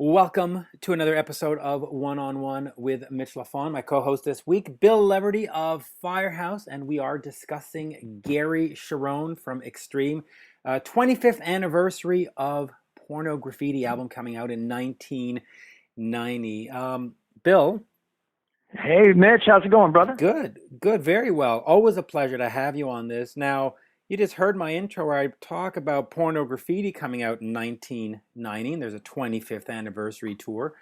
Welcome to another episode of One on One with Mitch Lafon, my co-host this week, Bill Leverty of Firehouse, and we are discussing Gary Cherone from Extreme, 25th anniversary of Pornograffitti album coming out in 1990. Bill? Hey, Mitch, how's it going, brother? Good, very well. Always a pleasure to have you on this. Now, you just heard my intro where I talk about Pornograffitti coming out in 1990. There's a 25th anniversary tour.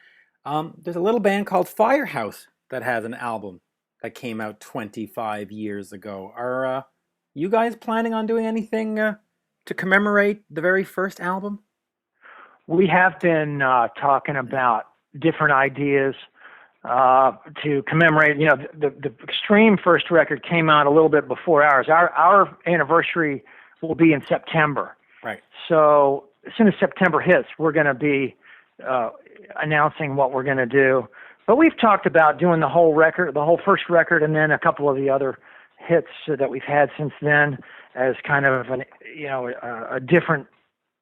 There's a little band called Firehouse that has an album that came out 25 years ago. Are you guys planning on doing anything to commemorate the very first album? We have been talking about different ideas to commemorate. You know, the Extreme first record came out a little bit before ours. Our anniversary will be in September. Right. So as soon as September hits, we're going to be announcing what we're going to do. But we've talked about doing the whole record, the whole first record, and then a couple of the other hits that we've had since then as kind of a different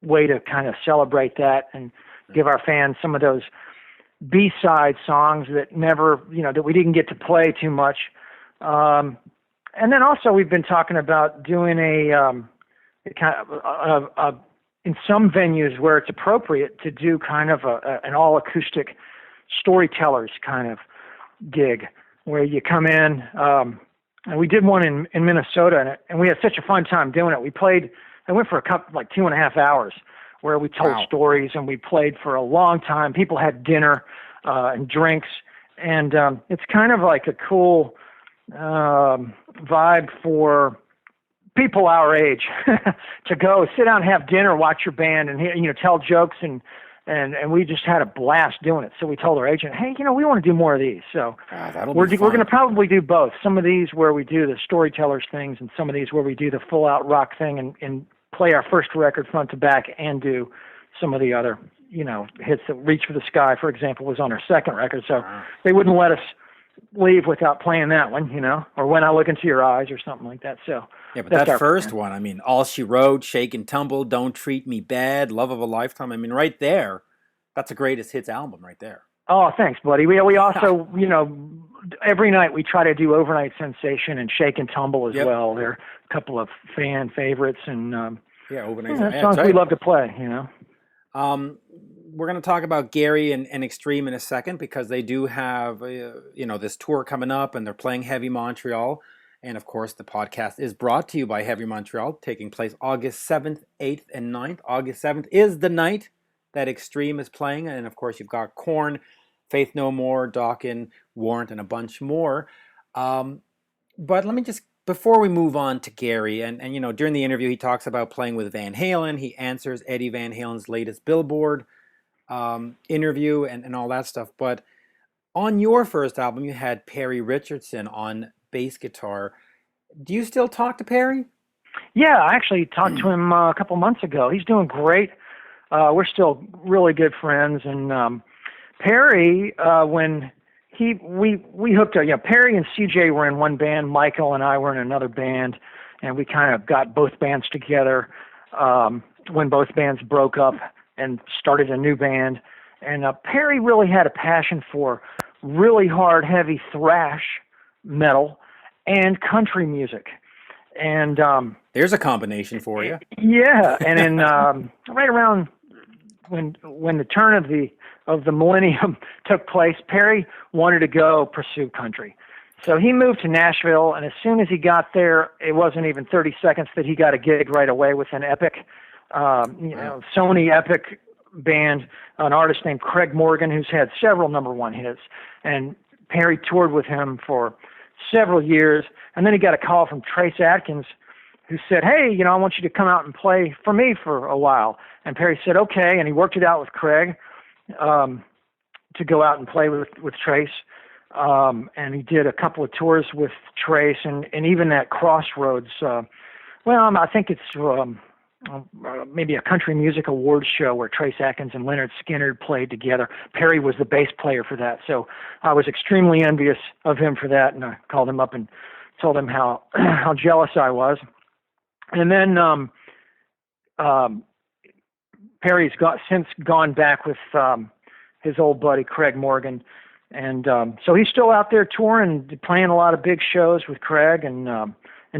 way to kind of celebrate that and give our fans some of those B-side songs that never, that we didn't get to play too much. And then also we've been talking about doing in some venues where it's appropriate to do kind of an all-acoustic storytellers kind of gig where you come in. And we did one in Minnesota, and we had such a fun time doing it. I went for a couple, like 2.5 hours, where we told stories and we played for a long time. People had dinner and drinks, and it's kind of like a cool vibe for people our age to go sit down and have dinner, watch your band, and tell jokes, and we just had a blast doing it. So we told our agent, hey, we want to do more of these. So we're going to probably do both. Some of these where we do the storytellers things, and some of these where we do the full out rock thing and play our first record front to back and do some of the other, hits. That Reach for the Sky, for example, was on our second record. So they wouldn't let us leave without playing that one, or When I Look Into Your Eyes or something like that. So yeah, but that first one, I mean, All She Wrote, Shake and Tumble, Don't Treat Me Bad, Love of a Lifetime. I mean, right there, that's the greatest hits album right there. Oh, thanks, buddy. We also, every night we try to do Overnight Sensation and Shake and Tumble as well. They're a couple of fan favorites, and Overnight songs we love to play. We're going to talk about Gary and Extreme in a second because they do have this tour coming up, and they're playing Heavy Montreal. And of course, the podcast is brought to you by Heavy Montreal, taking place August 7th, 8th, and 9th. August 7th is the night that Extreme is playing, and of course, you've got Korn, Faith No More, Dokken, Warrant, and a bunch more. But let me just, before we move on to Gary, and during the interview, he talks about playing with Van Halen. He answers Eddie Van Halen's latest Billboard interview and all that stuff. But on your first album, you had Perry Richardson on bass guitar. Do you still talk to Perry? Yeah, I actually talked to him a couple months ago. He's doing great. We're still really good friends, and Perry, when we hooked up, Perry and CJ were in one band, Michael and I were in another band, and we kind of got both bands together when both bands broke up and started a new band. And Perry really had a passion for really hard, heavy thrash metal and country music. And there's a combination for you. Yeah, and in right around when the turn of the millennium took place, Perry wanted to go pursue country. So he moved to Nashville, and as soon as he got there, it wasn't even 30 seconds that he got a gig right away with an Epic, Sony Epic band, an artist named Craig Morgan, who's had several number one hits. And Perry toured with him for several years, and then he got a call from Trace Adkins, who said, hey, I want you to come out and play for me for a while. And Perry said, okay, and he worked it out with Craig to go out and play with Trace. And he did a couple of tours with Trace, and even at Crossroads. I think it's maybe a country music awards show where Trace Adkins and Leonard Skinner played together. Perry was the bass player for that. So I was extremely envious of him for that, and I called him up and told him how jealous I was. And then Perry's since gone back with his old buddy Craig Morgan. And so he's still out there touring, playing a lot of big shows with Craig, and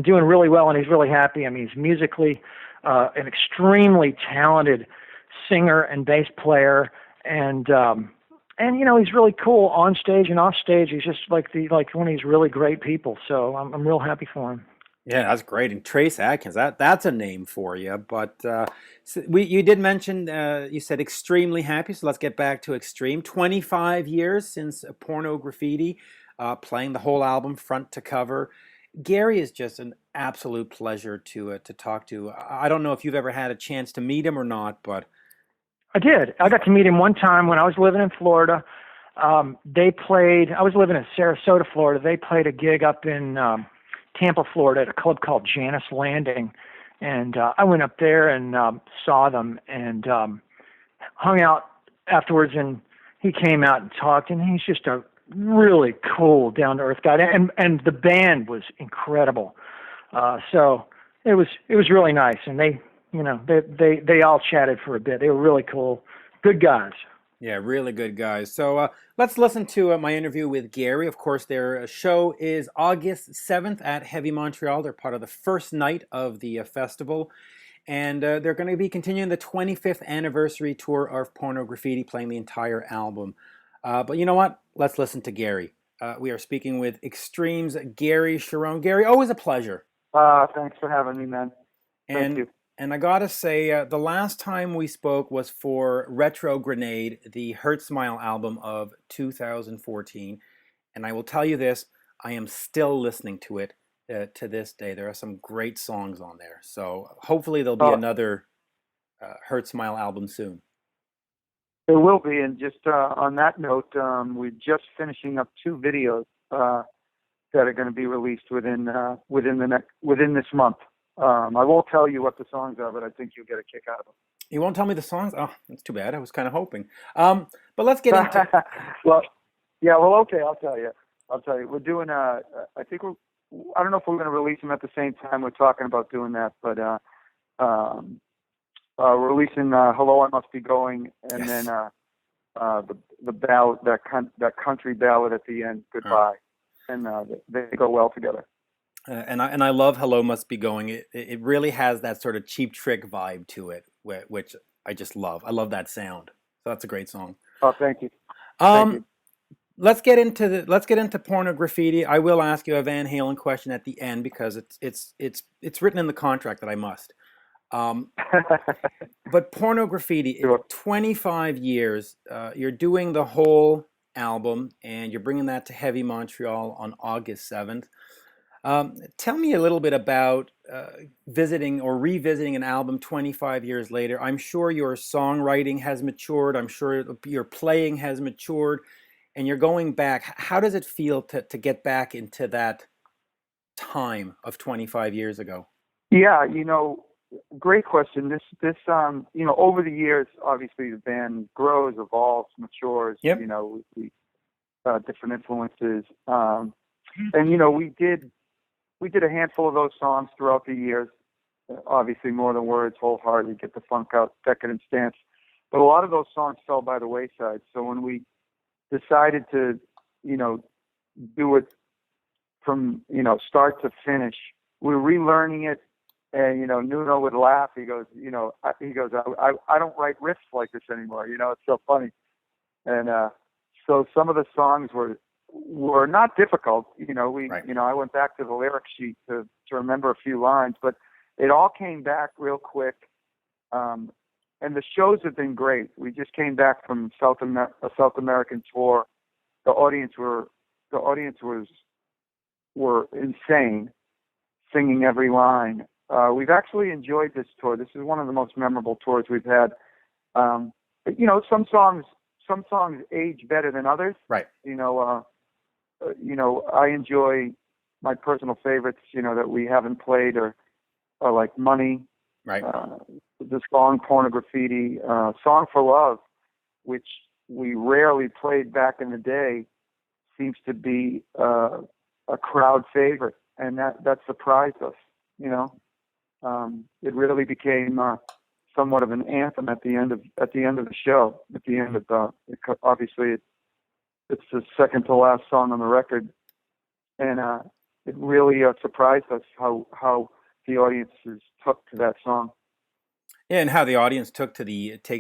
doing really well. And he's really happy. I mean, he's musically an extremely talented singer and bass player, and he's really cool on stage and off stage. He's just like one of these really great people. So I'm real happy for him. Yeah, that's great. And Trace Atkins, that's a name for you. But you did mention, you said extremely happy. So let's get back to extreme. 25 years since Pornograffitti, playing the whole album front to cover. Gary is just an absolute pleasure to talk to. I don't know if you've ever had a chance to meet him or not, but I did. I got to meet him one time when I was living in Florida. I was living in Sarasota, Florida. They played a gig up in Tampa, Florida, at a club called Janus Landing. And I went up there and saw them and hung out afterwards. And he came out and talked, and he's just a really cool, down-to-earth guy. And the band was incredible. So it was really nice. And they all chatted for a bit. They were really cool. Good guys. Yeah, really good guys. So let's listen to my interview with Gary. Of course, their show is August 7th at Heavy Montreal. They're part of the first night of the festival. And they're going to be continuing the 25th anniversary tour of Pornograffitti, playing the entire album. But you know what? Let's listen to Gary. We are speaking with Extreme's Gary Cherone. Gary, always a pleasure. Thanks for having me, man. Thank you. And I gotta say, the last time we spoke was for Retro Grenade, the Hurtsmile album of 2014. And I will tell you this, I am still listening to it to this day. There are some great songs on there. So hopefully there'll be another Hurtsmile album soon. There will be. And just on that note, we're just finishing up 2 videos that are going to be released within this month. I won't tell you what the songs are, but I think you'll get a kick out of them. You won't tell me the songs? Oh, that's too bad. I was kind of hoping. But let's get into... Okay, I'll tell you. We're doing, I don't know if we're going to release them at the same time. We're talking about doing that, but we're releasing Hello, I Must Be Going, and then the ballad, that country ballad at the end, Goodbye. And they go well together. And I love Hello Must Be Going. It really has that sort of Cheap Trick vibe to it, which I just love. I love that sound. So that's a great song. Oh, thank you. Thank you. Let's get into Pornograffitti. I will ask you a Van Halen question at the end because it's written in the contract that I must. But Pornograffitti, Sure. 25 years. You're doing the whole album, and you're bringing that to Heavy Montreal on August 7th. Tell me a little bit about visiting or revisiting an album 25 years later. I'm sure your songwriting has matured. I'm sure your playing has matured, and you're going back. How does it feel to get back into that time of 25 years ago? Yeah, great question. This over the years, obviously the band grows, evolves, matures. Yep. We different influences, and we did a handful of those songs throughout the years. Obviously, More Than Words, Wholeheartedly, Get the Funk Out, Decadent Stance. But a lot of those songs fell by the wayside. So when we decided to, do it from, start to finish, we're relearning it. And, Nuno would laugh. He goes, I don't write riffs like this anymore. It's so funny. And so some of the songs were not difficult. Right. I went back to the lyric sheet to remember a few lines, but it all came back real quick. And the shows have been great. We just came back from a South American tour. The audience were insane, singing every line. We've actually enjoyed this tour. This is one of the most memorable tours we've had. But some songs age better than others. Right. I enjoy my personal favorites, that we haven't played are like Money, Right. The song Pornograffitti, Song for Love, which we rarely played back in the day, seems to be a crowd favorite, and that surprised us. It really became somewhat of an anthem at the end of the show. At the end of obviously it's the second to last song on the record, and it really surprised us how the audiences took to that song. Yeah, and how the audience takes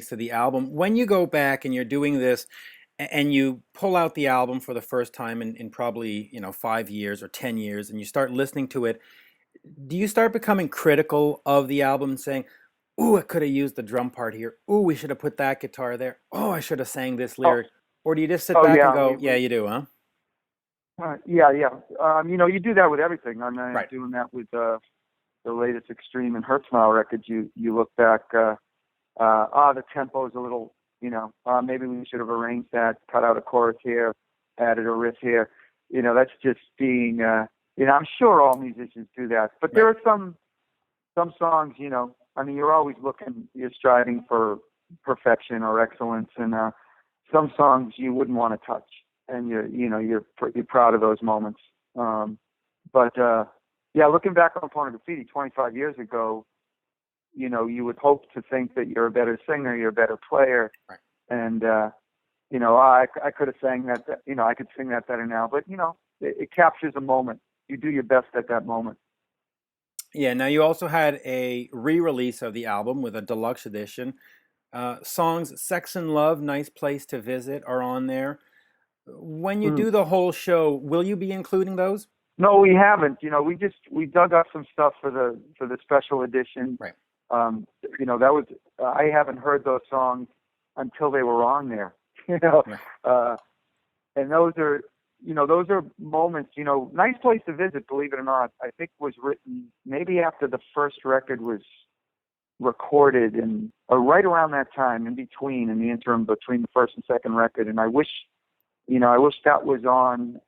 to the album. When you go back and you're doing this, and you pull out the album for the first time in probably 5 years or 10 years, and you start listening to it, do you start becoming critical of the album and saying, "Ooh, I could have used the drum part here. Ooh, we should have put that guitar there. Oh, I should have sang this lyric." Or do you just sit back and go, "Yeah, you do, huh?" Yeah. You do that with everything. I mean, Right. doing that with the latest Extreme and Hurtsmile records. You look back, the tempo's a little, maybe we should have arranged that, cut out a chorus here, added a riff here. That's just being, I'm sure all musicians do that. But there are some songs, you're always you're striving for perfection or excellence, and some songs you wouldn't want to touch, and you're proud of those moments. Looking back on Pornograffitti 25 years ago, you would hope to think that you're a better singer, you're a better player, right. And I could have sang that. I could sing that better now. But it captures a moment. You do your best at that moment. Yeah. Now you also had a re-release of the album with a deluxe edition. Songs "Sex and Love," "Nice Place to Visit" are on there. When you do the whole show, will you be including those? No, we haven't. We dug up some stuff for the special edition. Right. That was I haven't heard those songs until they were on there. Right. And those are moments. "Nice Place to Visit," believe it or not, I think was written maybe after the first record was recorded, and right around that time, in the interim between the first and second record. And I wish that was on.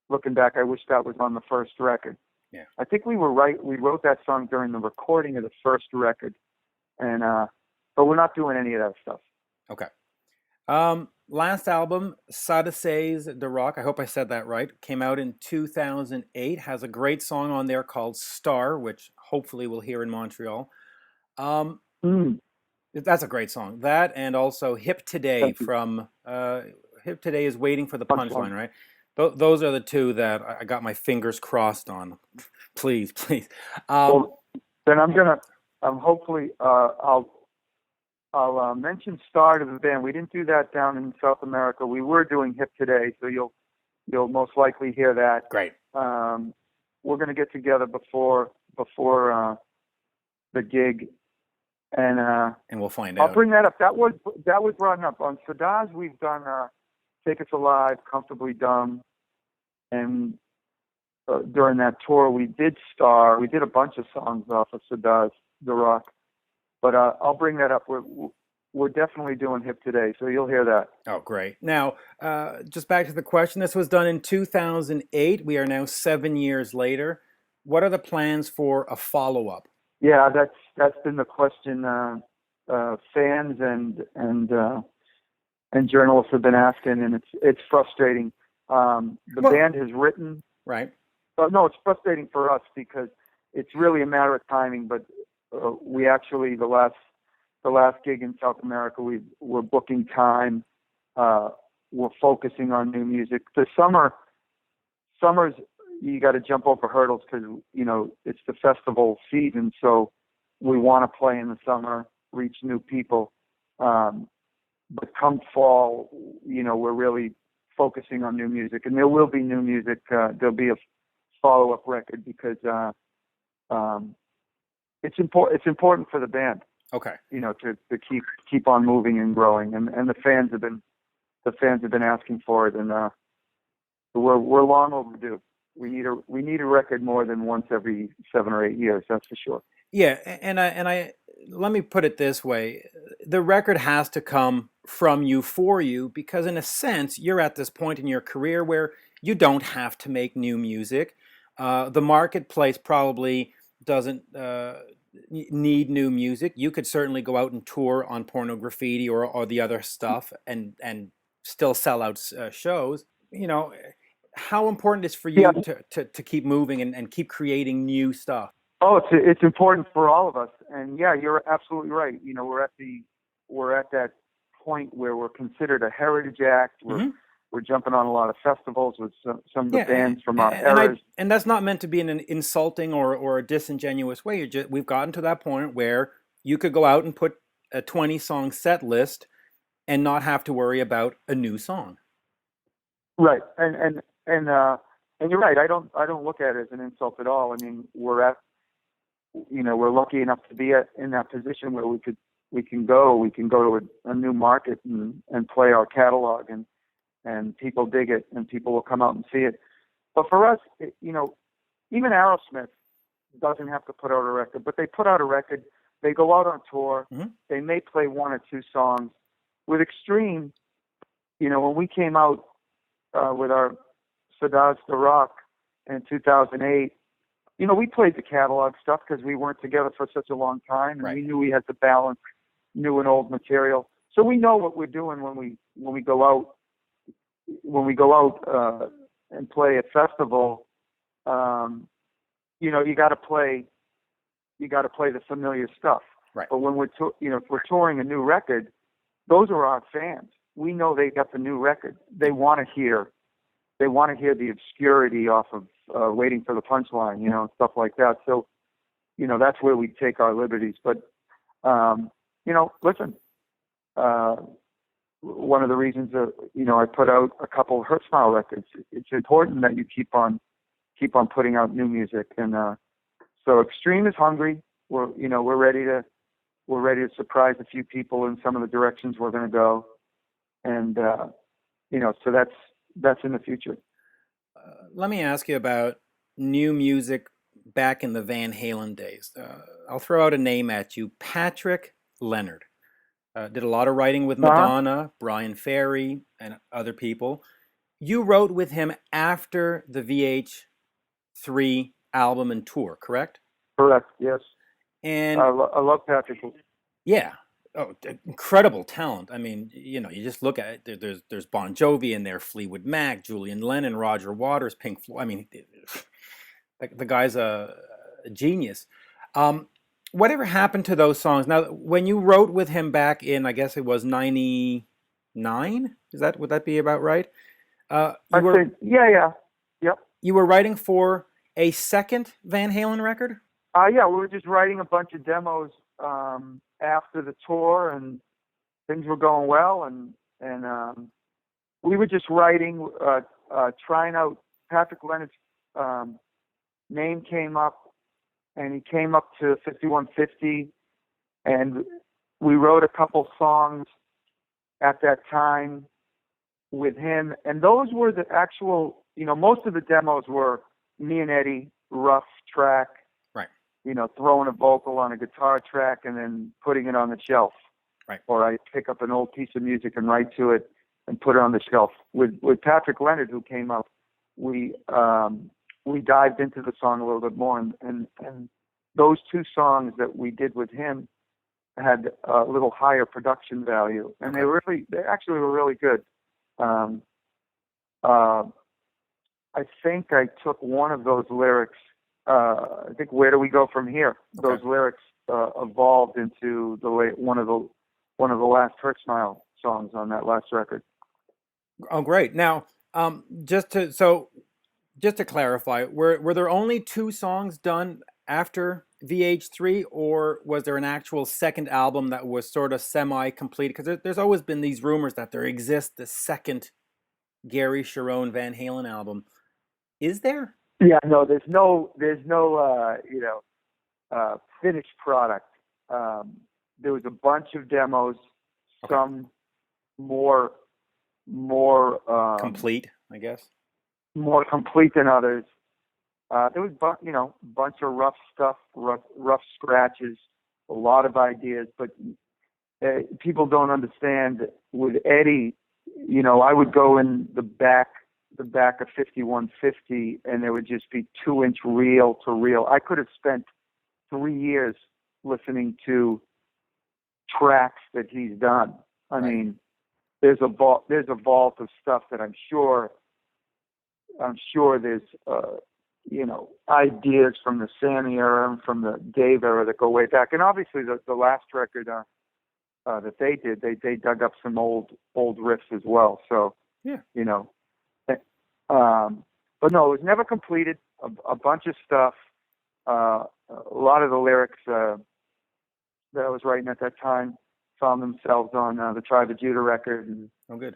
Looking back, I wish that was on the first record. Yeah. I think we were right. We wrote that song during the recording of the first record, and but we're not doing any of that stuff. Okay. Last album, Sadasses de Rock, I hope I said that right, came out in 2008, has a great song on there called Star, which hopefully we'll hear in Montreal. That's a great song. That, and also Hip Today from Hip Today is Waiting for the Punchline, right? Those are the two that I got my fingers crossed on. Please. Well, then I'll mention Star to the band. We didn't do that down in South America. We were doing Hip Today, so you'll most likely hear that. Great. We're going to get together before the gig, and we'll find out. I'll bring that up. That was brought up on Sadaz. We've done Take Us Alive, Comfortably Dumb, and during that tour we did Star. We did a bunch of songs off of Sadaz the Rock. But I'll bring that up. We're definitely doing Hip Today, so you'll hear that. Oh, great. Now, just back to the question. This was done in 2008. We are now 7 years later. What are the plans for a follow-up? Yeah, that's been the question. Fans and journalists have been asking, and it's frustrating. The band has written. Right. No, it's frustrating for us because it's really a matter of timing. But we actually the last gig in South America, we're booking time. We're focusing on new music. The summers you got to jump over hurdles because it's the festival season, so we want to play in the summer, reach new people. But come fall, we're really focusing on new music, and there will be new music. There'll be a follow-up record because it's important for the band. Okay. To keep on moving and growing, and the fans have been asking for it, and we're long overdue. We need a record more than once every 7 or 8 years. That's for sure. Yeah, and I let me put it this way: the record has to come from you for you, because in a sense you're at this point in your career where you don't have to make new music. The marketplace probably doesn't need new music. You could certainly go out and tour on Pornograffitti or the other stuff and still sell out shows. How important is for you to keep moving and keep creating new stuff? Oh, it's important for all of us, and yeah, you're absolutely right. We're at that point where we're considered a heritage act. We're jumping on a lot of festivals with some of the bands from our eras. And that's not meant to be in an insulting or a disingenuous way. We've gotten to that point where you could go out and put a 20-song set list and not have to worry about a new song. Right, and you're right. I don't look at it as an insult at all. I mean, we're lucky enough to be in that position where we can go to a new market and play our catalog, and people dig it, and people will come out and see it. But for us, even Aerosmith doesn't have to put out a record, but they put out a record. They go out on tour. Mm-hmm. They may play one or two songs. With Extreme, when we came out with our Saudades de Rock in 2008, we played the catalog stuff because we weren't together for such a long time, and we knew we had to balance new and old material. So we know what we're doing when we go out and play at festival. You got to play the familiar stuff. Right. But when if we're touring a new record, those are our fans. We know they got the new record. They want to hear the obscurity off of Waiting for the Punchline, stuff like that. So, that's where we take our liberties. But, listen, one of the reasons that, I put out a couple of Hurtsmile records, it's important that you keep on putting out new music. And so Extreme is hungry. We're ready to surprise a few people in some of the directions we're going to go. And, so that's in the future. Let me ask you about new music back in the Van Halen days. I'll throw out a name at you, Patrick Leonard. Did a lot of writing with Madonna, Brian Ferry, and other people. You wrote with him after the VH3 album and tour, correct? Correct, yes. And I love Patrick. Yeah. Oh, incredible talent. I mean, you just look at it. There's Bon Jovi in there, Fleetwood Mac, Julian Lennon, Roger Waters, Pink Floyd. I mean, the guy's a genius. Whatever happened to those songs? Now, when you wrote with him back in, I guess it was 99? Would that be about right? Yeah. Yep. You were writing for a second Van Halen record? Yeah, we were just writing a bunch of demos after the tour, and things were going well, and we were just writing, trying out. Patrick Leonard's name came up, and he came up to 5150, and we wrote a couple songs at that time with him, and those were the actual, most of the demos were me and Eddie, rough track, throwing a vocal on a guitar track and then putting it on the shelf. Right. Or I pick up an old piece of music and write to it and put it on the shelf. With Patrick Leonard, who came up, we dived into the song a little bit more, and those two songs that we did with him had a little higher production value, and they actually were really good. I think I took one of those lyrics. I think "Where Do We Go From Here?" Okay. Those lyrics evolved into one of the last Hurtsmile songs on that last record. Oh, great! Now, just to clarify, were there only two songs done after VH3, or was there an actual second album that was sort of semi-complete? Because there's always been these rumors that there exists the second Gary Cherone Van Halen album. Is there? Yeah, no, there's no finished product. There was a bunch of demos, some more complete, I guess. More complete than others. There was a bunch of rough stuff, rough scratches, a lot of ideas, but people don't understand. With Eddie, I would go in the back of 5150, and there would just be 2-inch reel to reel. I could have spent 3 years listening to tracks that he's done. I mean, there's a vault of stuff that I'm sure there's ideas from the Sammy era and from the Dave era that go way back. And obviously the last record that they did, they dug up some old riffs as well. So, Yeah. But no, it was never completed. A bunch of stuff. A lot of the lyrics that I was writing at that time found themselves on the Tribe of Judah record. And, Oh, good.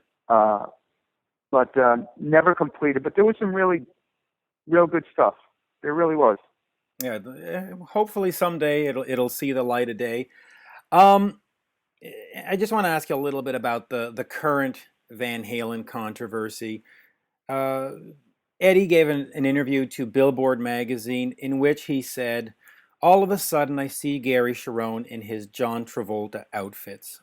But never completed. But there was some really real good stuff. There really was. Yeah. Hopefully someday it'll see the light of day. I just want to ask you a little bit about the current Van Halen controversy. Eddie gave an interview to Billboard magazine in which he said, "All of a sudden I see Gary Cherone in his John Travolta outfits."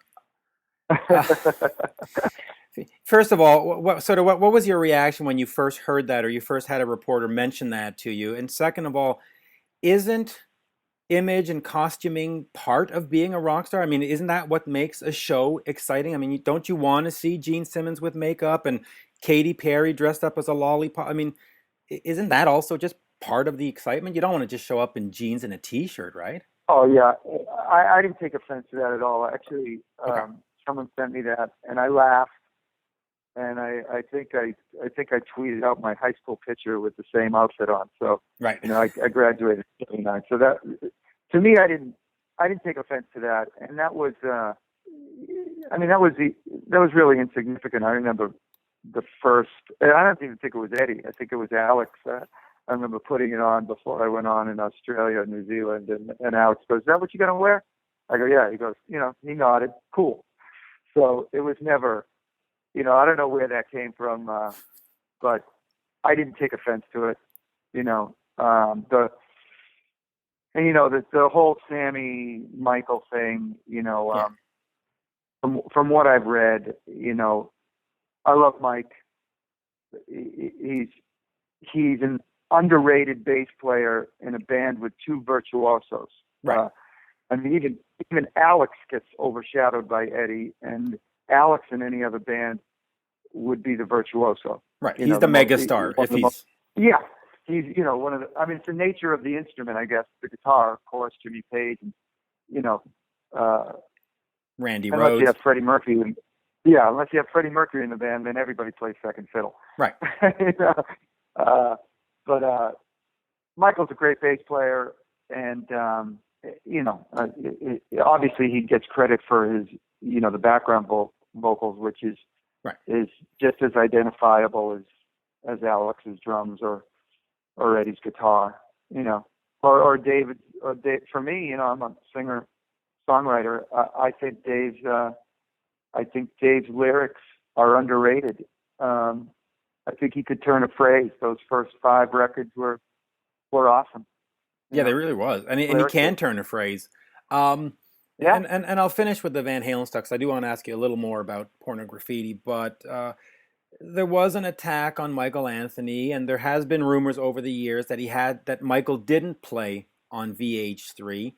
First of all, what was your reaction when you first heard that, or you first had a reporter mention that to you? And second of all, isn't image and costuming part of being a rock star? I mean, isn't that what makes a show exciting? I mean, don't you want to see Gene Simmons with makeup and Katy Perry dressed up as a lollipop? I mean, isn't that also just part of the excitement? You don't want to just show up in jeans and a t-shirt, right? Oh yeah, I didn't take offense to that at all. Actually, Okay. someone sent me that, and I laughed. And I think I tweeted out my high school picture with the same outfit on. So Right. I graduated in '79. So that, to me, I didn't take offense to that. And that was that was really insignificant. I remember the first. I don't even think it was Eddie. I think it was Alex. I remember putting it on before I went on in Australia and New Zealand. And Alex goes, "Is that what you're gonna wear?" I go, "Yeah." He goes, he nodded. Cool. So it was never. I don't know where that came from, but I didn't take offense to it. The whole Sammy Michael thing. From what I've read, I love Mike. He's an underrated bass player in a band with two virtuosos. Right. Even Alex gets overshadowed by Eddie, and Alex in any other band would be the virtuoso. Right. He's the megastar. He's one of the. I mean, it's the nature of the instrument, I guess. The guitar, of course, Jimmy Page, and Randy unless Rhoads. you have Freddie Murphy. Unless you have Freddie Mercury in the band, then everybody plays second fiddle. Right. But Michael's a great bass player, and obviously he gets credit for his, the background vocals, which is Right. is just as identifiable as Alex's drums or Eddie's guitar, or David. For me, I'm a singer songwriter. I think Dave's lyrics are underrated. I think he could turn a phrase. Those first 5 records were awesome. Yeah, they really was. And he can turn a phrase. Yeah. And I'll finish with the Van Halen stuff, because I do want to ask you a little more about Pornograffitti. But there was an attack on Michael Anthony, and there has been rumors over the years that Michael didn't play on VH3.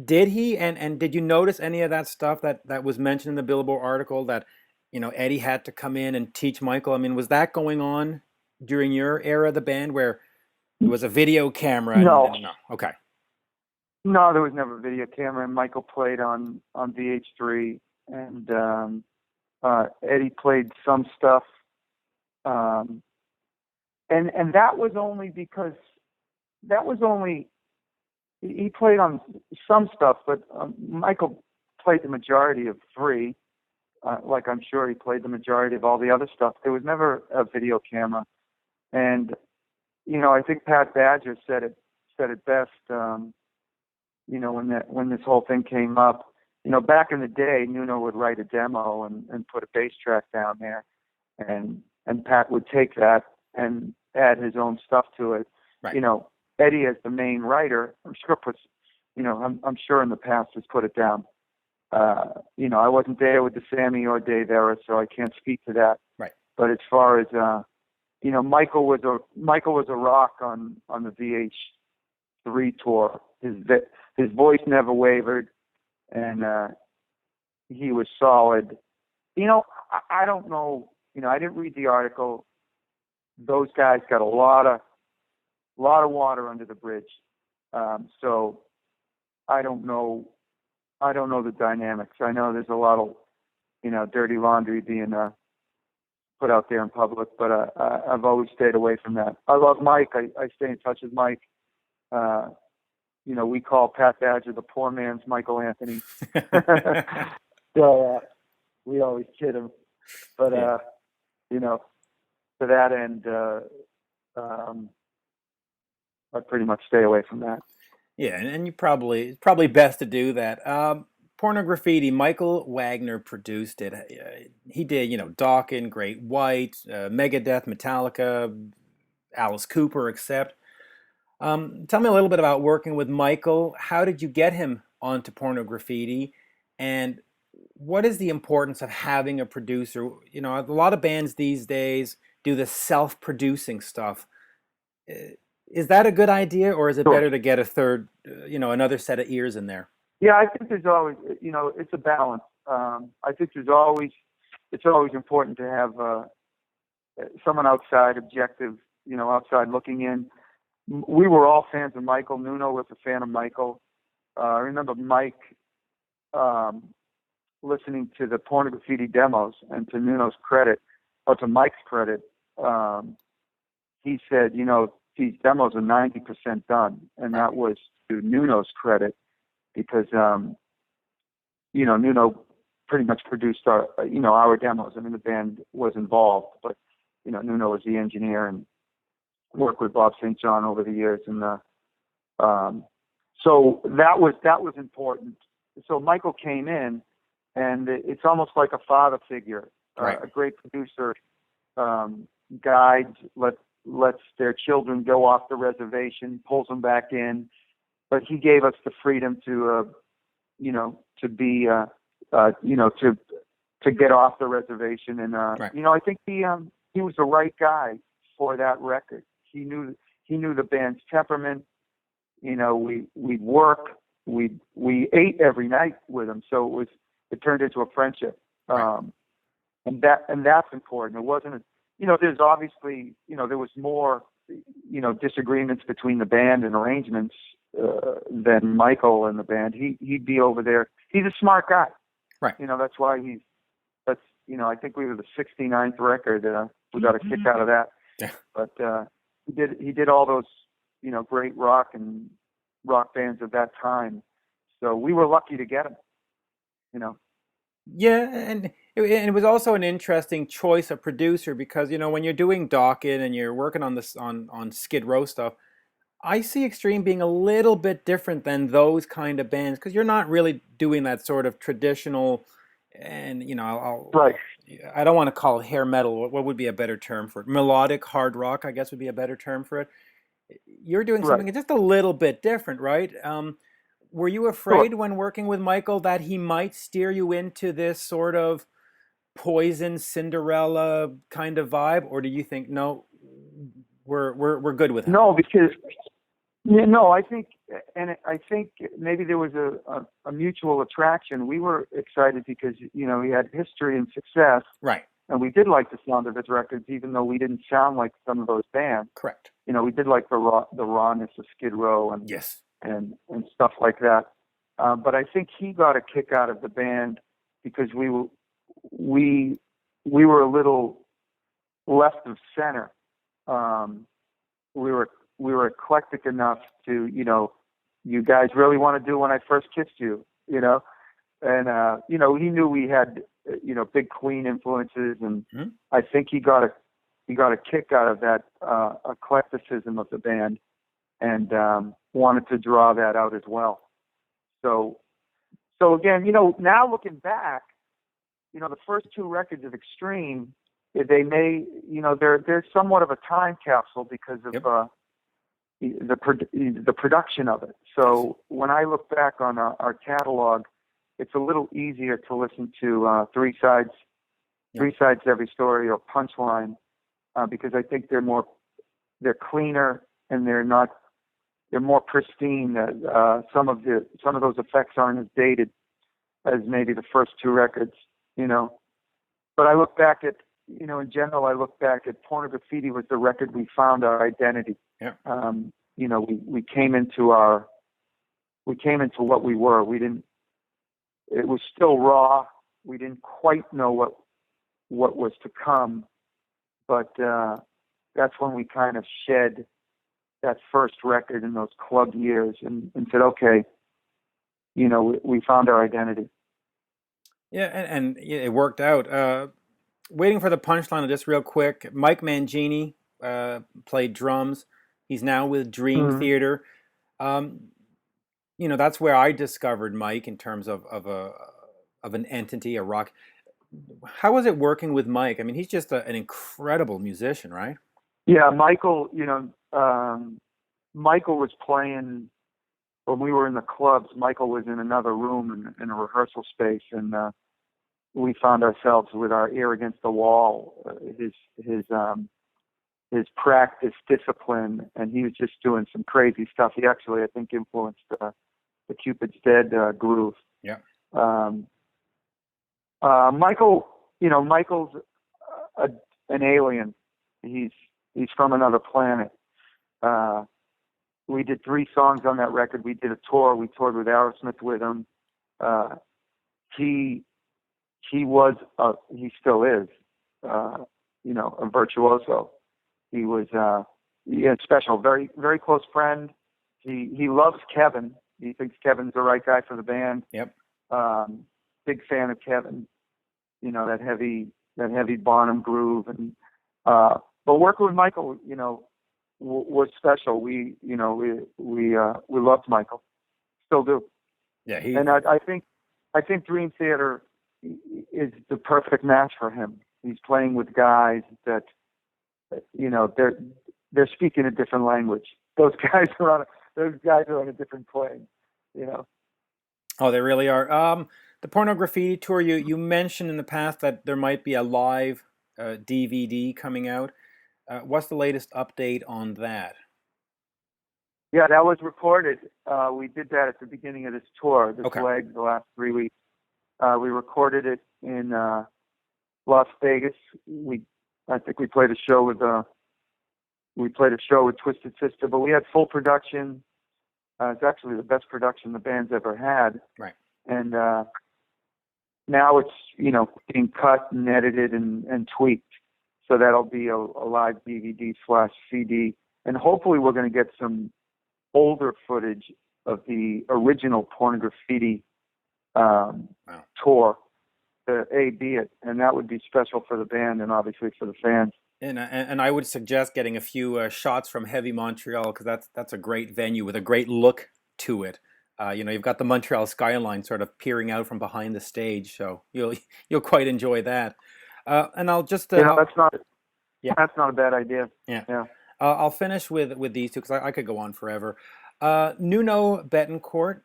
Did he? And did you notice any of that stuff that was mentioned in the Billboard article, that Eddie had to come in and teach Michael? I mean, was that going on during your era of the band, where there was a video camera? No. No. Okay. No, there was never a video camera, and Michael played on VH3, and Eddie played some stuff, and that was only because he played on some stuff, but Michael played the majority of 3, like I'm sure he played the majority of all the other stuff. There was never a video camera, and I think Pat Badger said it best. When this whole thing came up, back in the day, Nuno would write a demo and put a bass track down there, and Pat would take that and add his own stuff to it. Right. Eddie, as the main writer, I'm sure I'm sure in the past has put it down. I wasn't there with the Sammy or Dave era, so I can't speak to that. Right. But as far as Michael was a rock on the VH3 tour. His voice never wavered, and he was solid. I don't know. I didn't read the article. Those guys got a lot of lot of water under the bridge. So I don't know the dynamics. I know there's a lot of, dirty laundry being put out there in public, but I've always stayed away from that. I love Mike. I stay in touch with Mike. We call Pat Badger the poor man's Michael Anthony. So we always kid him. But, to that end, I pretty much stay away from that. Yeah, and you it's probably best to do that. Pornograffitti, Michael Wagener produced it. He did, Dawkins, Great White, Megadeth, Metallica, Alice Cooper, except. Tell me a little bit about working with Michael. How did you get him onto Pornograffitti? And what is the importance of having a producer? A lot of bands these days do the self-producing stuff. Is that a good idea, or is it better to get a third, another set of ears in there? Yeah, I think there's always, it's a balance. I think it's always important to have someone outside, objective, outside looking in. We were all fans of Michael. Nuno was a fan of Michael. I remember Mike listening to the Pornograffitti demos, and to Nuno's credit, or to Mike's credit, he said, these demos are 90% done, and that was to Nuno's credit, because Nuno pretty much produced our demos. I mean, the band was involved, but Nuno was the engineer and worked with Bob St. John over the years, and so that was important. So Michael came in, and it's almost like a father figure, right. A great producer, guides, lets their children go off the reservation, pulls them back in. But he gave us the freedom to be, to get off the reservation. And, right. I think he was the right guy for that record. He knew the band's temperament. We'd work, we ate every night with him. So it turned into a friendship. Right. And that's important. It wasn't, there's obviously, there was more, disagreements between the band and arrangements than Michael and the band. He'd be over there. He's a smart guy. Right. That's why I think we were the 69th record. We got a kick out of that. Yeah. But he did all those, great rock bands of that time. So we were lucky to get him. Yeah, and it was also an interesting choice of producer, because when you're doing Dawkins and you're working on this on Skid Row stuff, I see Extreme being a little bit different than those kind of bands, because you're not really doing that sort of traditional, and right. I don't want to call it hair metal. What would be a better term for it? Melodic hard rock, I guess, would be a better term for it. You're doing something just a little bit different, right? Were you afraid when working with Michael that he might steer you into this sort of Poison, Cinderella kind of vibe, or do you think no, we're good with him? No, because I think maybe there was a mutual attraction. We were excited because he had history and success, right? And we did like the sound of his records, even though we didn't sound like some of those bands. Correct. We did like the rawness of Skid Row and yes, and stuff like that. But I think he got a kick out of the band because we were a little left of center. We were eclectic enough to, you guys really want to do When I First Kissed You, and he knew we had big Queen influences, and I think he got a kick out of that eclecticism of the band, and wanted to draw that out as well. So again, now looking back, the first two records of Extreme, they may, they're somewhat of a time capsule because of the production of it. So when I look back on our catalog, it's a little easier to listen to three sides every story, or Punchline, because I think they're cleaner, and they're more pristine. Some of those effects aren't as dated as maybe the first two records, But I look back at in general, I look back at Pornograffitti was the record we found our identity. Yeah. We came into what we were. It was still raw. We didn't quite know what was to come, but that's when we kind of shed that first record in those club years and said, okay, we found our identity. Yeah, and it worked out. Waiting for the punchline, just real quick. Mike Magini played drums. He's now with Dream Theater. That's where I discovered Mike in terms of an entity, a rock. How was it working with Mike? I mean, he's just an incredible musician, right? Yeah, Michael. Michael was playing when we were in the clubs. Michael was in another room in a rehearsal space, and we found ourselves with our ear against the wall. His practice, discipline, and he was just doing some crazy stuff. He actually, I think, influenced the Cupid's Dead groove. Yeah. Michael's an alien. He's from another planet. We did 3 songs on that record. We did a tour. We toured with Aerosmith with him. He still is, a virtuoso. He was special, very, very close friend. He loves Kevin. He thinks Kevin's the right guy for the band. Yep. Big fan of Kevin. That heavy Bonham groove, and but working with Michael, was special. We loved Michael, still do. Yeah. And I think Dream Theater is the perfect match for him. He's playing with guys that, they're speaking a different language. Those guys are on a different plane. Oh, they really are. The Pornograffitti tour, you mentioned in the past that there might be a live DVD coming out. What's the latest update on that? Yeah, that was recorded. We did that at the beginning of this tour, Okay. leg, the last 3 weeks. We recorded it in Las Vegas. I think we played a show with Twisted Sister, but we had full production. It's actually the best production the band's ever had. Right. And now it's being cut and edited and tweaked, so that'll be a live DVD/CD, and hopefully we're going to get some older footage of the original Pornograffitti tour to A/B it, and that would be special for the band and obviously for the fans. And I would suggest getting a few shots from Heavy Montreal, because that's a great venue with a great look to it. You've got the Montreal skyline sort of peering out from behind the stage, so you'll quite enjoy that. And I'll just that's not a bad idea. Yeah. I'll finish with these two, because I could go on forever. Nuno Bettencourt,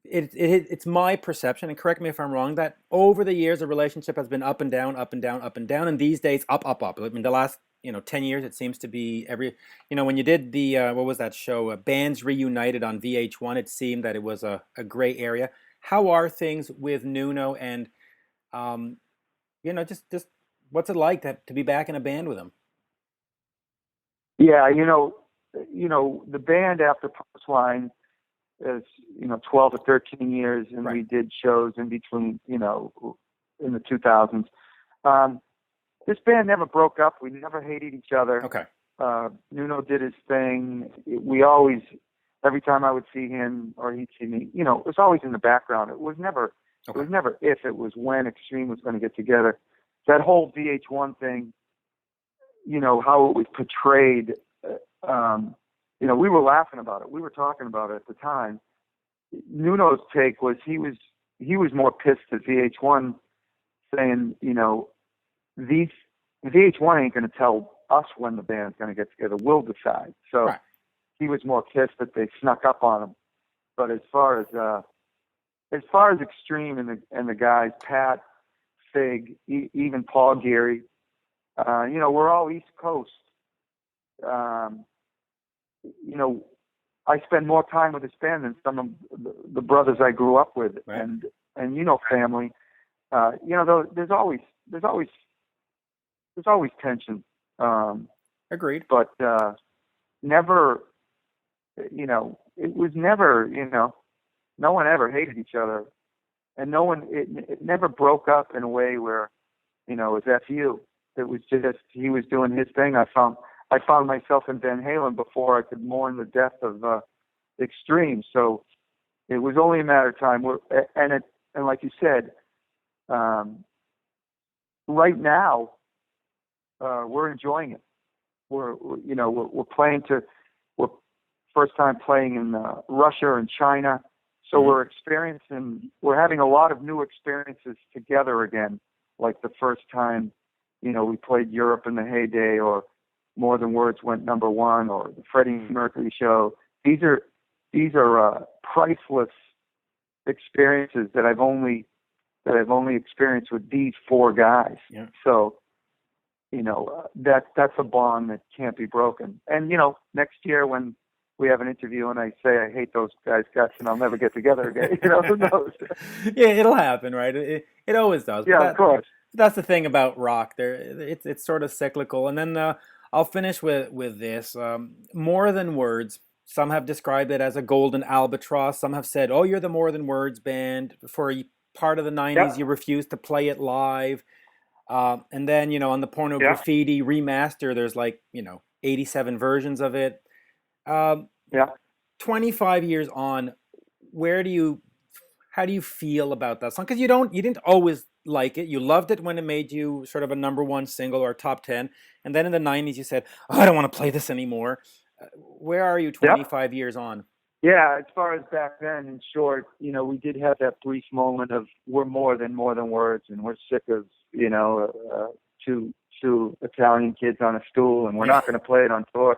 it's my perception, and correct me if I'm wrong, that over the years the relationship has been up and down, up and down, up and down, and these days up, up, up. I mean, the last 10 years it seems to be when you did the what was that show, Bands Reunited on VH1, it seemed that it was a gray area. How are things with Nuno, and just what's it like to be back in a band with him? Yeah, the band after Punchline is 12 or 13 years, and right. We did shows in between, in the 2000s. This band never broke up. We never hated each other. Okay. Nuno did his thing. We always, every time I would see him or he'd see me, it was always in the background. It was never, okay. It was never if, it was when Extreme was going to get together. That whole VH1 thing, how it was portrayed, we were laughing about it. We were talking about it at the time. Nuno's take was he was more pissed at VH1, saying, VH1 ain't going to tell us when the band's going to get together. We'll decide. So right. He was more pissed that they snuck up on him. But as far as Extreme and the guys, Pat, Fig, even Paul Geary, we're all East Coast. I spend more time with this band than some of the brothers I grew up with, right. and family. there's always tension, Agreed. but never, it was never, no one ever hated each other, and it never broke up in a way where, it was F.U. It was just, he was doing his thing. I found myself in Van Halen before I could mourn the death of Extreme. So it was only a matter of time. And like you said, right now, we're enjoying it. We're first time playing in Russia and China. So we're having a lot of new experiences together again, like the first time, we played Europe in the heyday, or More Than Words went #1, or the Freddie Mercury show. These are priceless experiences that I've only experienced with these four guys. Yeah. So, that's a bond that can't be broken. And, next year when we have an interview and I say I hate those guys' guts and I'll never get together again, who knows? Yeah, it'll happen, right? It always does. Yeah, of course. That's the thing about rock. It's sort of cyclical. And then I'll finish with this. More Than Words. Some have described it as a golden albatross. Some have said, "Oh, you're the More Than Words band." For part of the '90s, you refused to play it live. And then, on the Pornograffitti remaster, there's 87 versions of it. 25 years on, how do you feel about that song? Because you didn't always like it. You loved it when it made you sort of a #1 single or top 10. And then in the '90s, you said, "Oh, I don't want to play this anymore." Where are you 25 years on? Yeah, as far as back then, in short, we did have that brief moment of we're more than words, and we're sick of, two Italian kids on a stool, and we're not going to play it on tour.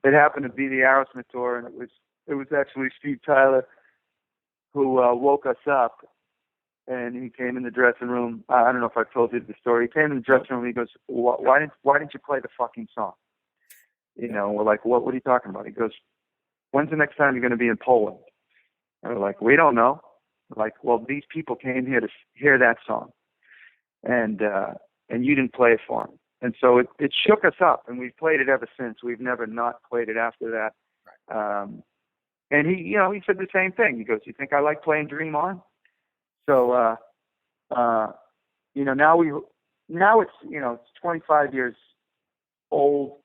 It happened to be the Aerosmith tour, and it was actually Steve Tyler who woke us up, and he came in the dressing room. I don't know if I told you the story. He came in the dressing room, and he goes, "Why didn't you play the fucking song?" We're like, what are you talking about? He goes, "When's the next time you're going to be in Poland?" And we're like, "We don't know." We're like, "Well, these people came here to hear that song, and you didn't play it for them." And so it shook us up, and we've played it ever since. We've never not played it after that. And he said the same thing. He goes, "You think I like playing Dream On?" So, now it's, it's 25 years old.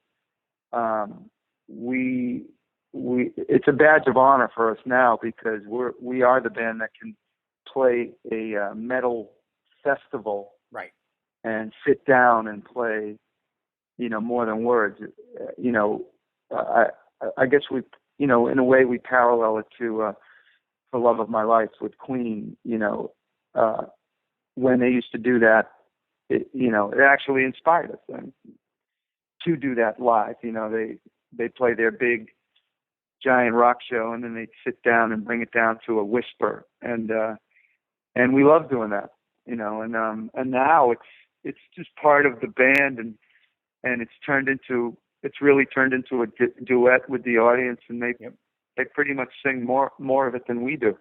It's a badge of honor for us now, because we are the band that can play a metal festival, right, and sit down and play, More Than Words. I guess we, in a way, we parallel it to "For Love of My Life" with Queen. When they used to do that, it actually inspired us to do that live. They play their big giant rock show, and then they sit down and bring it down to a whisper, and we love doing that. And now it's just part of the band, and it's really turned into a duet with the audience, and they pretty much sing more of it than we do.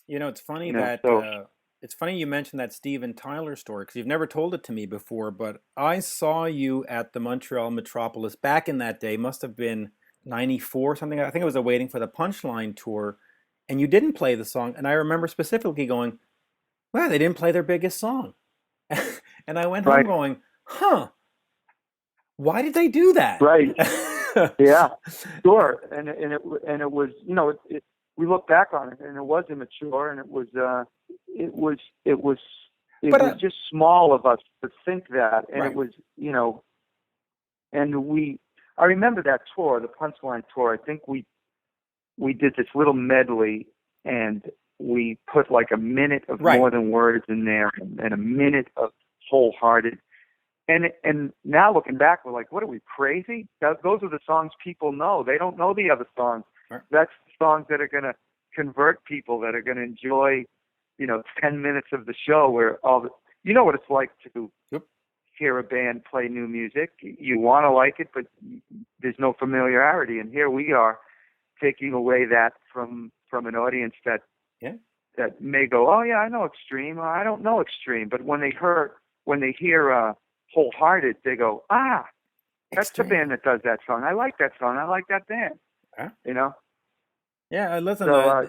It's funny it's funny you mentioned that Steven Tyler story, because you've never told it to me before, but I saw you at the Montreal Metropolis back in that day. Must have been '94 something. I think it was a Waiting for the Punchline tour, and you didn't play the song. And I remember specifically going, "Well, they didn't play their biggest song." And I went home going, "Huh, why did they do that?" Right. Yeah, sure. And it was, we look back on it, and it was immature, and it was just small of us to think that, and it was, and I remember that tour, the Punchline tour. I think we did this little medley, and we put like a minute of More Than Words in there, and a minute of Wholehearted. And now looking back, we're like, what are we, crazy? Those are the songs people know. They don't know the other songs. Right. That's the songs that are going to convert people, that are going to enjoy, 10 minutes of the show where you know what it's like to hear a band play new music. You want to like it, but there's no familiarity. And here we are taking away that from an audience that that may go, oh yeah, I know Extreme. I don't know Extreme, but when they hear Wholehearted, they go, ah, that's Extreme. the band that does that song. I like that song. I like that band. Huh? You know. Yeah, listen. So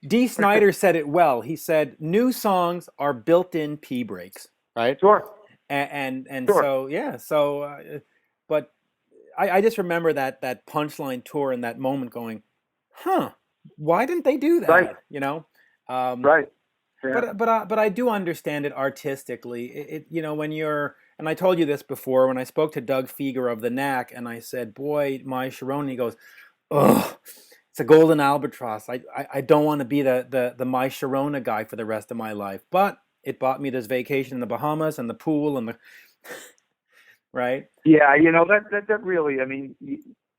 D. Snyder said it well. He said, "New songs are built-in pee breaks." Right. Sure. And Sure. so yeah. So, but I just remember that punchline tour and that moment going, huh? Why didn't they do that? Right. You know. Right. Yeah. But I do understand it artistically. When you're, and I told you this before when I spoke to Doug Fieger of the Knack, and I said, "Boy, my Cherone," he goes, "Ugh, it's a golden albatross. I don't want to be the my Sharona guy for the rest of my life." But it bought me this vacation in the Bahamas and the pool and the right. Yeah, that really. I mean,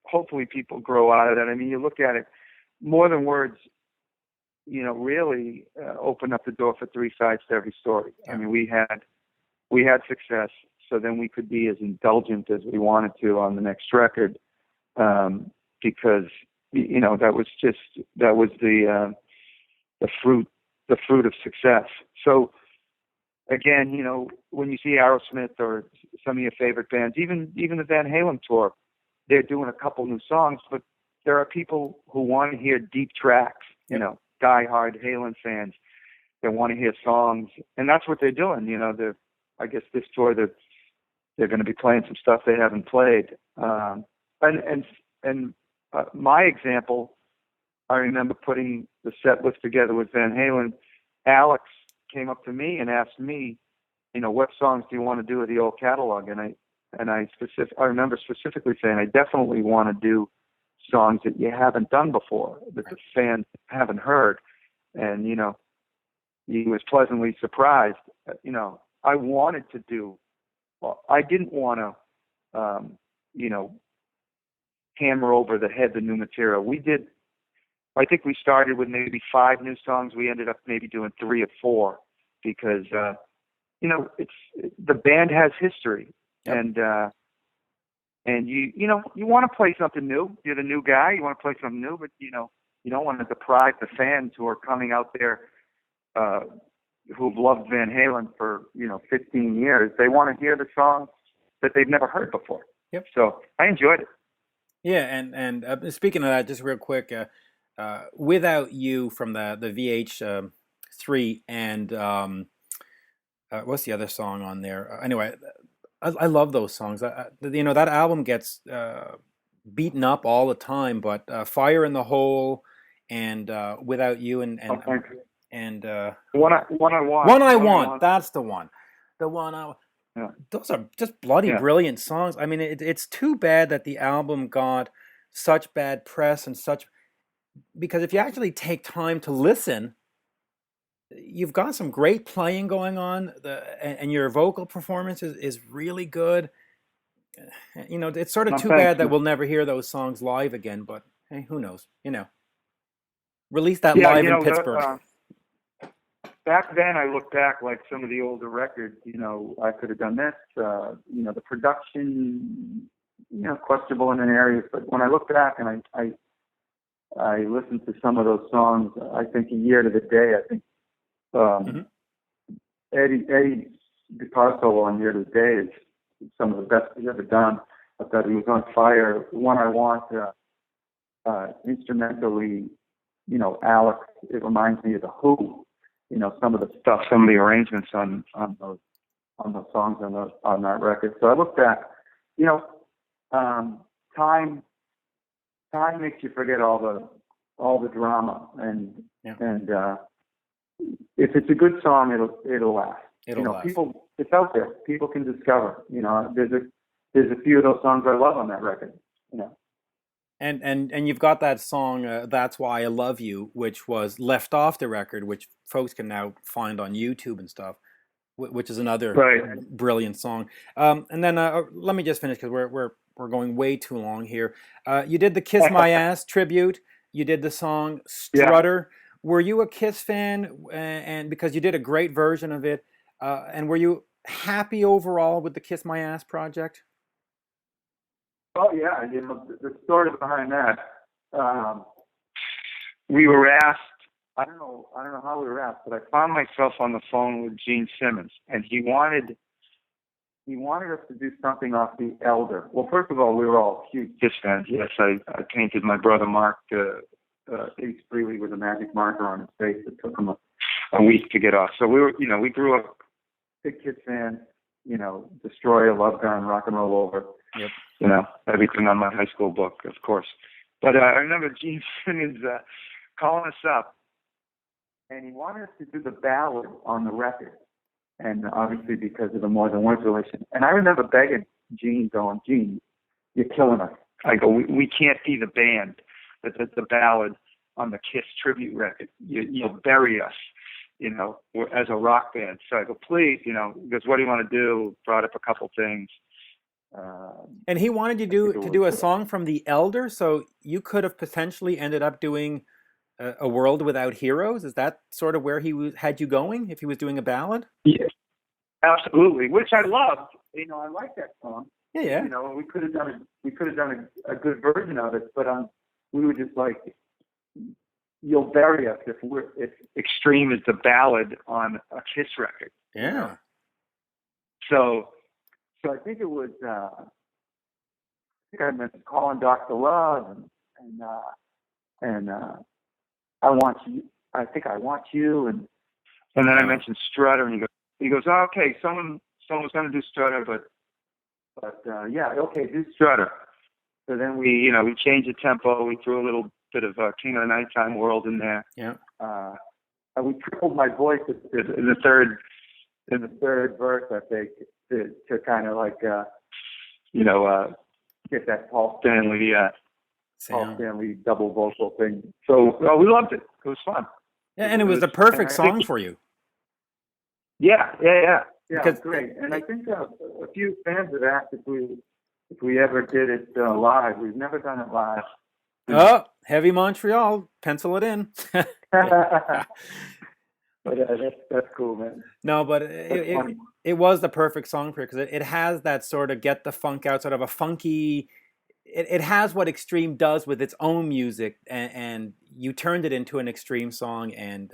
hopefully people grow out of that. I mean, you look at it, more than words. Really open up the door for three sides to every story. Yeah. I mean, we had success, so then we could be as indulgent as we wanted to on the next record, because that was the fruit of success. So again, when you see Aerosmith or some of your favorite bands, even the Van Halen tour, they're doing a couple new songs, but there are people who want to hear deep tracks. Yep. Die-hard Halen fans that want to hear songs, and that's what they're doing. I guess this tour they're going to be playing some stuff they haven't played. And my example, I remember putting the set list together with Van Halen. Alex came up to me and asked me, what songs do you want to do with the old catalog? And I remember specifically saying, I definitely want to do songs that you haven't done before, that the fans haven't heard. And, he was pleasantly surprised. I wanted to do, I didn't want to, hammer over the head the new material. I think we started with maybe 5 new songs. We ended up maybe doing 3 or 4 because, it's the band has history. Yep. And you want to play something new. You're the new guy. You want to play something new, but you don't want to deprive the fans who are coming out there, who've loved Van Halen for 15 years. They want to hear the songs that they've never heard before. Yep. So I enjoyed it. Yeah, and speaking of that, just real quick, "Without You" from the VH3, and what's the other song on there? Anyway. I love those songs. That album gets beaten up all the time, but "Fire in the Hole" and "Without You" and One I Want. That's the one. The one I. Yeah. Those are just bloody brilliant songs. I mean, it's too bad that the album got such bad press because if you actually take time to listen, you've got some great playing going on, and your vocal performance is really good. It's sort of too bad that we'll never hear those songs live again, but hey, who knows? Release that live in Pittsburgh. Back then, I look back like some of the older records, I could have done this, the production, questionable in areas, but when I look back and I listen to some of those songs, I think a year to the day, I think Eddie's guitar solo on Year to the Day is some of the best he's ever done. I thought he was on fire. The One I Want, instrumentally, Alex, it reminds me of the Who. Some of the stuff, some of the arrangements on those songs on that record. So I look back, time makes you forget all the drama and if it's a good song, it'll last. Last. People, it's out there. People can discover. There's a few of those songs I love on that record. And you've got that song, "That's Why I Love You," which was left off the record, which folks can now find on YouTube and stuff, which is another brilliant song. And then let me just finish because we're going way too long here. You did the "Kiss My Ass" tribute. You did the song "Strutter." Yeah. Were you a Kiss fan? And because you did a great version of it, and were you happy overall with the "Kiss My Ass" project? Oh yeah, the story behind that. We were asked I don't know how we were at, but I found myself on the phone with Gene Simmons, and he wanted us to do something off The Elder. Well, first of all, we were all huge Kiss fans. Yes, I painted my brother Mark Ace Frehley with a magic marker on his face. It took him a week to get off. So we grew up big Kiss fans. Destroyer, Love Gun, Rock and Roll Over. Yep. Everything on my high school book, of course. But I remember Gene Simmons calling us up, and he wanted us to do the ballad on the record. And obviously because of the More Than Words relation. And I remember begging Gene, going, Gene, you're killing us. I go, we can't be the band that's the ballad on the Kiss tribute record. You'll bury us, as a rock band. So I go, please, because what do you want to do? Brought up a couple things. And he wanted you to do a song from The Elder, so you could have potentially ended up doing A World Without Heroes. Is that sort of where he had you going, if he was doing a ballad? Yes, absolutely, which I loved. I like that song. Yeah. We could have done a good version of it, but we were just like, you'll bury us if Extreme is the ballad on a Kiss record. Yeah. So I think it was. I think I mentioned Calling Dr. Love and I Want You. I think I Want You, and then I mentioned Strutter, and he goes, oh, okay, someone was going to do Strutter, but yeah, okay, do Strutter. So then we changed the tempo. We threw a little bit of King of the Nighttime World in there. Yeah. And we tripled my voice in the third verse, I think, to kind of like get that Paul Stanley double vocal thing. So we loved it. It was fun. Yeah, and it was the perfect song for you. Yeah. Because, great. And I think a few fans have asked if we ever did it live. We've never done it live. Oh, Heavy Montreal, pencil it in. But that's cool, man. No, but it was the perfect song for you because it has that sort of get the funk out, sort of a funky. It has what Extreme does with its own music, and you turned it into an Extreme song. And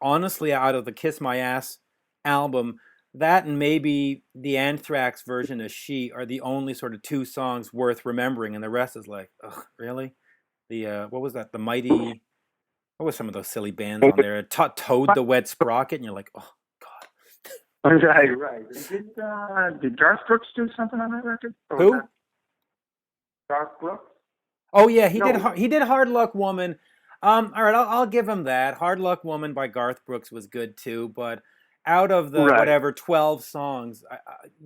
honestly, out of the Kiss My Ass album, that and maybe the Anthrax version of She are the only sort of two songs worth remembering, and the rest is like, ugh, really? The what was that? The Mighty. What was some of those silly bands on there? Toad the Wet Sprocket, and you're like, oh God. Right. Did Garth Brooks do something on that record? Who? Garth Brooks. Oh yeah, he did Hard Luck Woman. All right, I'll give him that. Hard Luck Woman by Garth Brooks was good too, but out of the whatever 12 songs,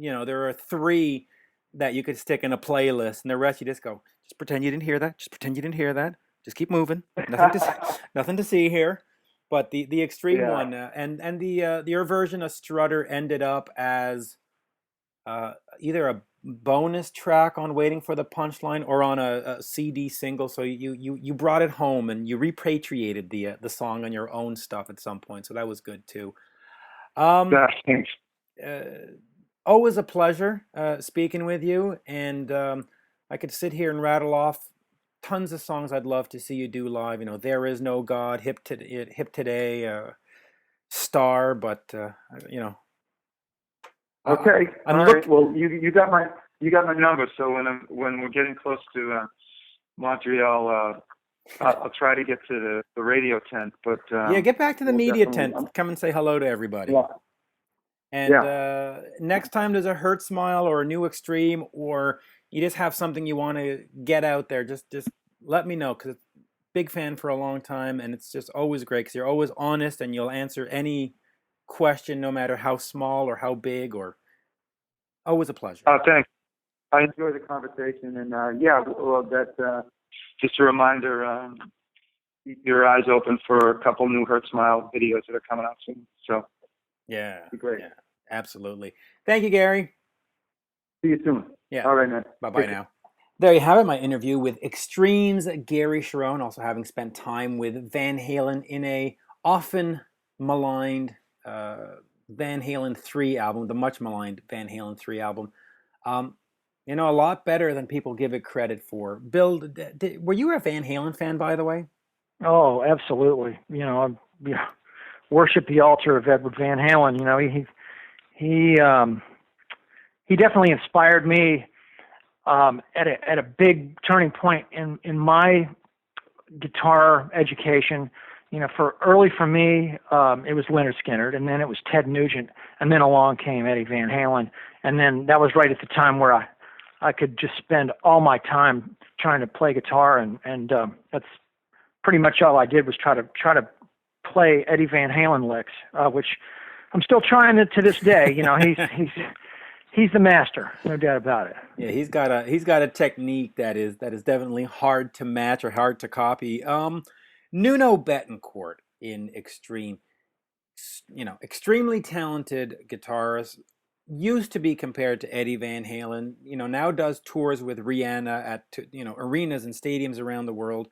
there are 3 that you could stick in a playlist, and the rest you just go, just pretend you didn't hear that. Just pretend you didn't hear that. Just keep moving. Nothing to see here. But the Extreme one and your version of Strutter ended up as either a bonus track on Waiting for the Punchline or on a CD single. So you brought it home and you repatriated the song on your own stuff at some point. So that was good too. Thanks. Always a pleasure speaking with you, and I could sit here and rattle off tons of songs I'd love to see you do live. There Is No God, Hip Today, Star, but Okay. All right. Well, you got my number. So when we're getting close to Montreal, I'll try to get to the radio tent. But get back to the media tent. Come and say hello to everybody. Yeah. And next time there's a Hurtsmile or a new Extreme, or you just have something you want to get out there, just let me know, because big fan for a long time, and it's just always great because you're always honest and you'll answer any question, no matter how small or how big, or always a pleasure. Thanks. I enjoyed the conversation, and that's just a reminder. Keep your eyes open for a couple new Hurtsmile videos that are coming out soon. So yeah, great. Yeah, absolutely. Thank you, Gary. See you soon. Yeah. All right, man. Bye now. There you have it, my interview with Extreme's Gary Cherone, also having spent time with Van Halen in a often maligned Van Halen III album, the much maligned Van Halen III album. A lot better than people give it credit for. Bill, were you a Van Halen fan, by the way? Oh, absolutely. worship the altar of Edward Van Halen. You know, he definitely inspired me at a big turning point in my guitar education. You know, for me, it was Leonard Skinner, and then it was Ted Nugent, and then along came Eddie Van Halen, and then that was right at the time where I could just spend all my time trying to play guitar, and that's pretty much all I did was try to play Eddie Van Halen licks, which I'm still trying to this day. You know, he's the master, no doubt about it. Yeah, he's got a technique that is definitely hard to match or hard to copy. Nuno Bettencourt in Extreme, you know, extremely talented guitarist, used to be compared to Eddie Van Halen, you know, now does tours with Rihanna at, you know, arenas and stadiums around the world.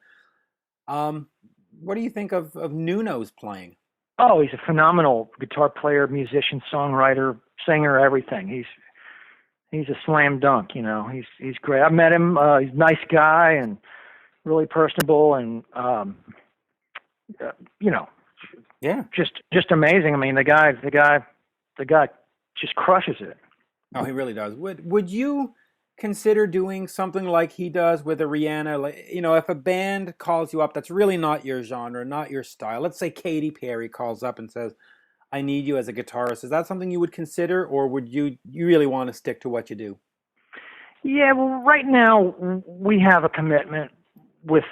What do you think of Nuno's playing? Oh, he's a phenomenal guitar player, musician, songwriter, singer, everything. He's a slam dunk, you know. He's great. I met him. He's a nice guy and really personable, and you know, yeah, just amazing. I mean, the guy just crushes it. Oh, he really does. Would you consider doing something like he does with a Rihanna? Like, you know, if a band calls you up that's really not your genre, not your style. Let's say Katy Perry calls up and says, "I need you as a guitarist." Is that something you would consider, or would you really want to stick to what you do? Yeah, well, right now we have a commitment with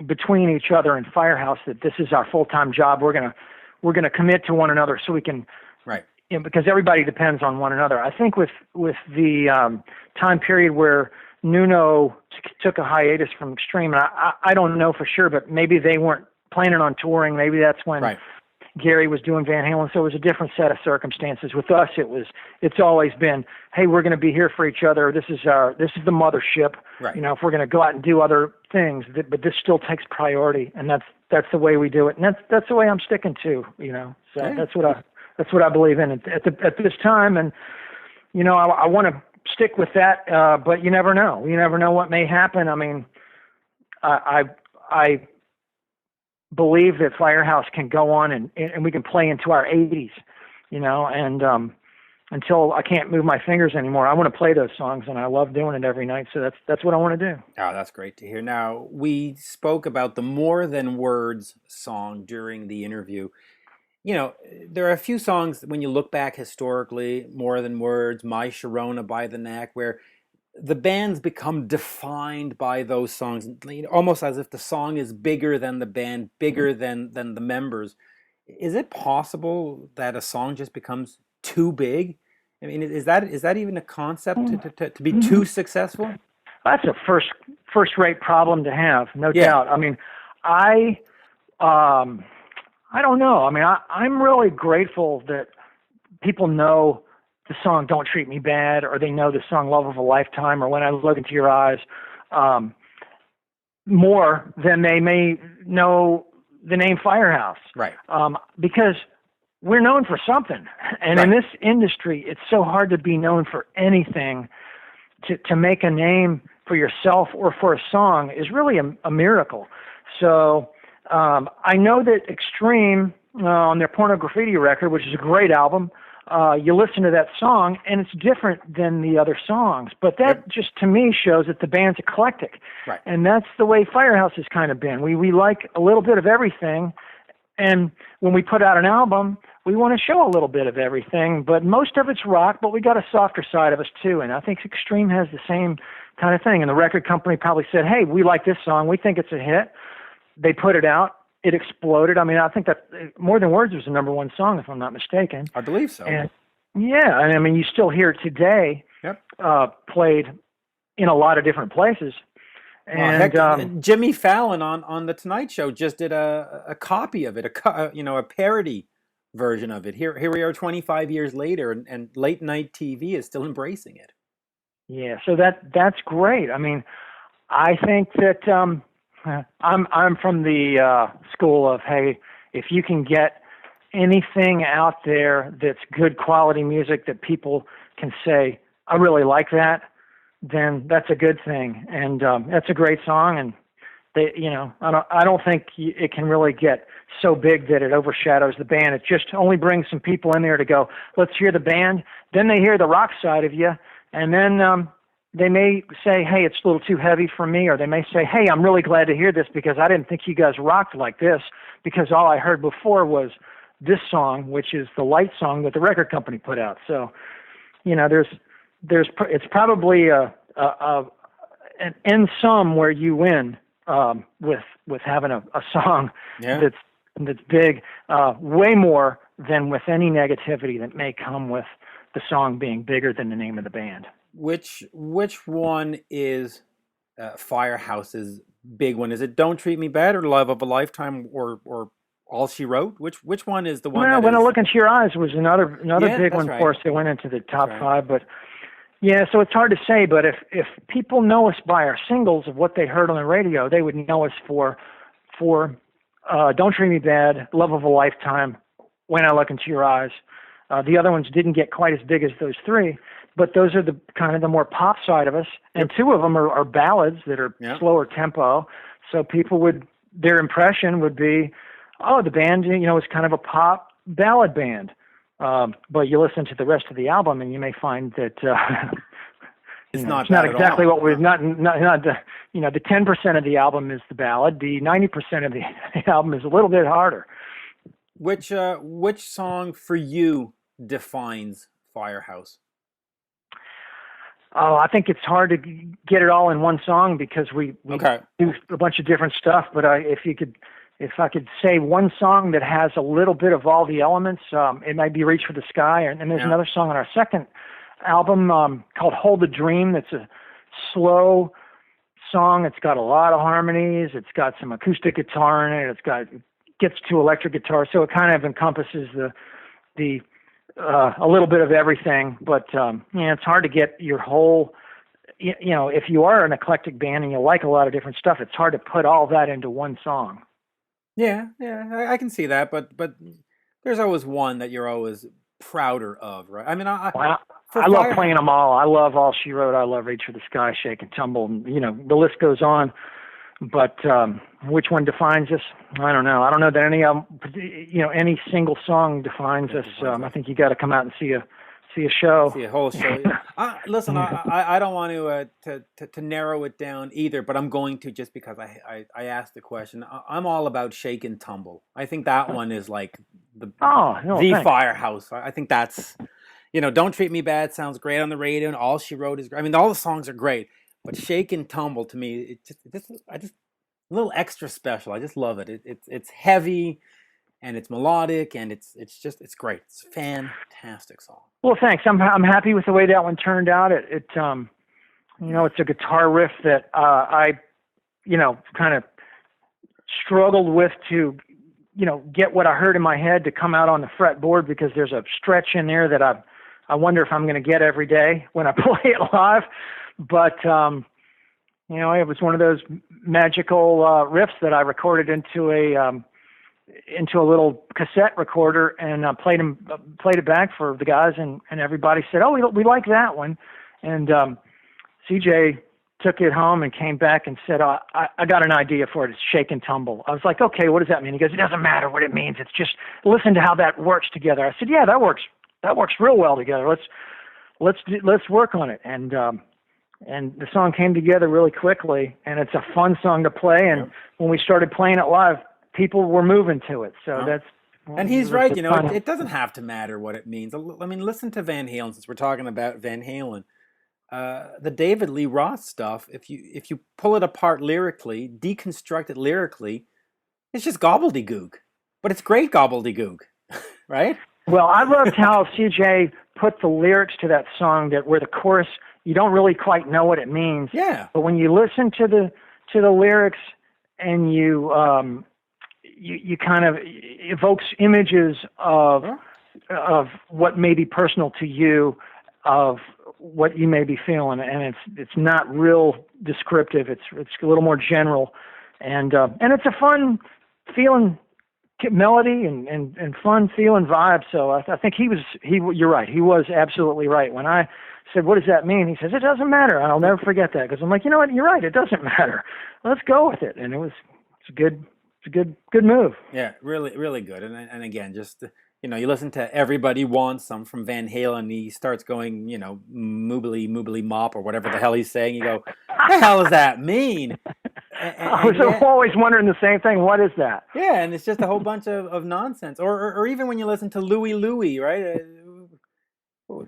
between each other and Firehouse that this is our full-time job. We're gonna commit to one another so we can, right? You know, because everybody depends on one another. I think with the time period where Nuno took a hiatus from Extreme, and I don't know for sure, but maybe they weren't planning on touring. Maybe that's when right. Gary was doing Van Halen, so it was a different set of circumstances. With us, it's always been, hey, we're going to be here for each other. This is the mothership. Right. You know, if we're going to go out and do other things, but this still takes priority, and that's the way we do it, and that's the way I'm sticking to. You know, so yeah. that's what I believe in at this time, and you know, I want to stick with that. But you never know. You never know what may happen. I mean, I believe that Firehouse can go on and we can play into our 80s, you know, and until I can't move my fingers anymore, I want to play those songs, and I love doing it every night. So that's what I want to do. Oh, that's great to hear. Now, we spoke about the More Than Words song during the interview. You know, there are a few songs when you look back historically, More Than Words, My Cherone by the Neck, where the band's become defined by those songs, almost as if the song is bigger than the band, bigger than the members. Is it possible that a song just becomes too big? I mean, is that even a concept to be too successful? That's a first-rate problem to have, no doubt. I mean, I don't know. I mean, I'm really grateful that people know the song "Don't Treat Me Bad," or they know the song "Love of a Lifetime," or "When I Look Into Your Eyes," more than they may know the name Firehouse. Right. Because we're known for something. And in this industry, it's so hard to be known for anything. To make a name for yourself or for a song is really a miracle. So I know that Extreme, on their Pornograffitti record, which is a great album, you listen to that song, and it's different than the other songs. But that just, to me, shows that the band's eclectic. Right. And that's the way Firehouse has kind of been. We like a little bit of everything, and when we put out an album, we want to show a little bit of everything. But most of it's rock, but we got a softer side of us, too. And I think Extreme has the same kind of thing. And the record company probably said, hey, we like this song. We think it's a hit. They put it out. It exploded. I mean, I think that More Than Words was the number one song, if I'm not mistaken. I believe so. And yeah, and I mean, you still hear it today, played in a lot of different places. And Jimmy Fallon on the Tonight Show just did a copy of it, a parody version of it. Here we are 25 years later, and late night TV is still embracing it. Yeah, so that's great. I mean, I think that I'm from the school of, hey, if you can get anything out there that's good quality music that people can say, I really like that, then that's a good thing. And that's a great song, and I don't think it can really get so big that it overshadows the band. It just only brings some people in there to go, let's hear the band. Then they hear the rock side of you, and then they may say, hey, it's a little too heavy for me, or they may say, hey, I'm really glad to hear this because I didn't think you guys rocked like this, because all I heard before was this song, which is the light song that the record company put out. So, it's probably an end sum where you win with having a song that's big, way more than with any negativity that may come with the song being bigger than the name of the band. Which one is Firehouse's big one? Is it "Don't Treat Me Bad" or "Love of a Lifetime" or "All She Wrote"? Which one is the one? Well, "When I Look Into Your Eyes" was another big one for us. It went into the top five, but yeah, so it's hard to say. But if people know us by our singles of what they heard on the radio, they would know us for "Don't Treat Me Bad," "Love of a Lifetime," "When I Look Into Your Eyes." The other ones didn't get quite as big as those three, but those are the kind of the more pop side of us. And two of them are ballads that are slower tempo. So their impression would be, oh, the band, is kind of a pop ballad band. But you listen to the rest of the album and you may find that it's not exactly what we're not the 10% of the album is the ballad. The 90% of the album is a little bit harder. Which song for you defines Firehouse? Oh, I think it's hard to get it all in one song because we do a bunch of different stuff. But if I could say one song that has a little bit of all the elements, it might be "Reach for the Sky." And there's another song on our second album called "Hold the Dream." That's a slow song. It's got a lot of harmonies. It's got some acoustic guitar in it. It gets to electric guitar, so it kind of encompasses the a little bit of everything. But it's hard to get your whole. If you are an eclectic band and you like a lot of different stuff, it's hard to put all that into one song. Yeah, I can see that, but there's always one that you're always prouder of, right? I mean, I love playing them all. I love "All She Wrote." I love "Reach for the Sky," "Shake and Tumble." And, the list goes on. But which one defines us? I don't know. I don't know that any single song defines us. I think you got to come out and see a show. See a whole show. Listen, I don't want to narrow it down either, but I'm going to just because I asked the question. I'm all about "Shake and Tumble." I think that one is like the Firehouse. I think that's, "Don't Treat Me Bad" sounds great on the radio, and "All She Wrote" is great. I mean, all the songs are great, but "Shake and Tumble" to me, I just a little extra special. I just love it. It's heavy. And it's melodic, and it's great. It's a fantastic song. Well, thanks. I'm happy with the way that one turned out. It's a guitar riff that I kind of struggled with to get what I heard in my head to come out on the fretboard, because there's a stretch in there that I wonder if I'm going to get every day when I play it live. But it was one of those magical riffs that I recorded into a little cassette recorder and played it back for the guys, and everybody said, "Oh, we like that one." And CJ took it home and came back and said, "Oh, I got an idea for it. It's "Shake and Tumble." I was like, "Okay, what does that mean?" He goes, "It doesn't matter what it means. It's just listen to how that works together." I said, "Yeah, that works real well together. Let's work on it." And the song came together really quickly, and it's a fun song to play. And when we started playing it live, people were moving to it. So and he's right. It doesn't have to matter what it means. I mean, listen to Van Halen, since we're talking about Van Halen. The David Lee Roth stuff, if you pull it apart lyrically, deconstruct it lyrically, it's just gobbledygook. But it's great gobbledygook, right? Well, I loved how CJ put the lyrics to that song where the chorus, you don't really quite know what it means. Yeah. But when you listen to the lyrics and you kind of evokes images of what may be personal to you, of what you may be feeling, and it's not real descriptive. It's a little more general, and it's a fun feeling melody and fun feeling vibe. So I think you're right. He was absolutely right. When I said, what does that mean? He says, it doesn't matter. And I'll never forget that, because I'm like, you know what? You're right. It doesn't matter. Let's go with it. And it's a good move. Yeah, really, really good. And again, just, you listen to Everybody Wants Some from Van Halen. He starts going, moobly, moobly mop or whatever the hell he's saying. You go, the hell does that mean? I was always wondering the same thing. What is that? Yeah, and it's just a whole bunch of nonsense. Or even when you listen to Louie Louie, right?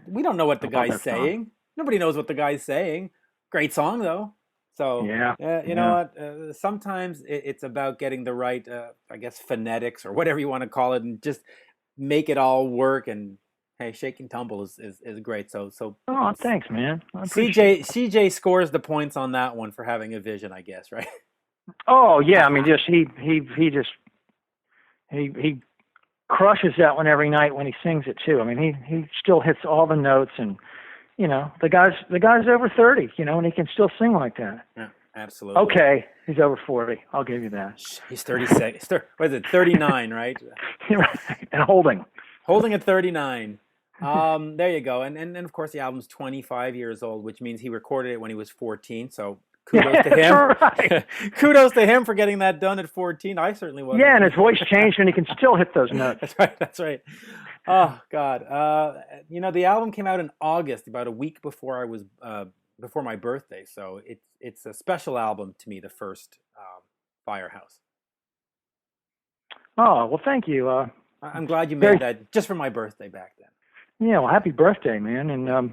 We don't know what the guy's saying. Nobody knows what the guy's saying. Great song, though. So, you know what? Sometimes it's about getting the right, I guess, phonetics or whatever you want to call it, and just make it all work. And hey, Shake and Tumble is great. So. Oh, thanks, man. CJ scores the points on that one for having a vision, I guess, right? Oh yeah, I mean, just he crushes that one every night when he sings it too. I mean, he still hits all the notes, and the guy's over 30, and he can still sing like that. Yeah, absolutely. Okay, he's over 40. I'll give you that. He's 36. What is it? 39, right? And holding at 39. There you go. And of course the album's 25 years old, which means he recorded it when he was 14. So kudos to him. Right. Kudos to him for getting that done at 14. I certainly wasn't. Yeah, and his voice changed, and he can still hit those notes. That's right. Oh God. The album came out in August, about a week before I was before my birthday. So it's a special album to me, the first Firehouse. Oh well, thank you. I'm glad you made that just for my birthday back then. Yeah, well, happy birthday, man. And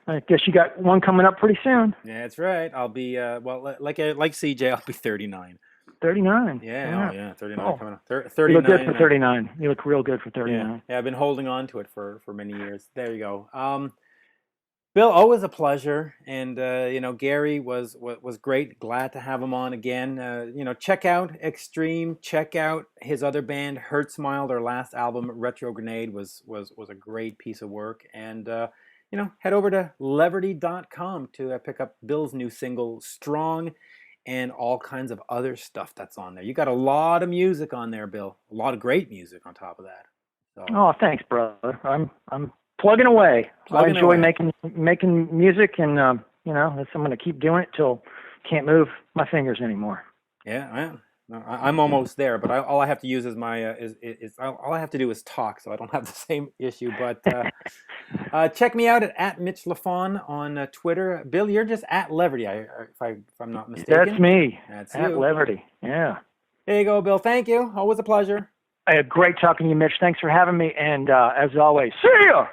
I guess you got one coming up pretty soon. Yeah, that's right. I'll be, like CJ, I'll be 39. 39? Yeah, 39 coming up. 39. You look good for 39. You look real good for 39. Yeah, I've been holding on to it for many years. There you go. Bill, always a pleasure. And, Gary was great. Glad to have him on again. Check out Extreme. Check out his other band, Hurtsmile. Their last album, Retro Grenade, was a great piece of work. And, head over to Leverty.com to pick up Bill's new single, Strong, and all kinds of other stuff that's on there. You got a lot of music on there, Bill. A lot of great music on top of that. So. Oh, thanks, brother. I'm plugging away. I enjoy making music, and I'm going to keep doing it till can't move my fingers anymore. Yeah, I'm almost there, but all I have to use is my all I have to do is talk, so I don't have the same issue. But check me out at Mitch Lafon on Twitter. Bill, you're just at Leverty, if I'm not mistaken. That's me. That's at you. Leverty. Yeah. There you go, Bill. Thank you. Always a pleasure. Great talking to you, Mitch. Thanks for having me, and as always, see ya.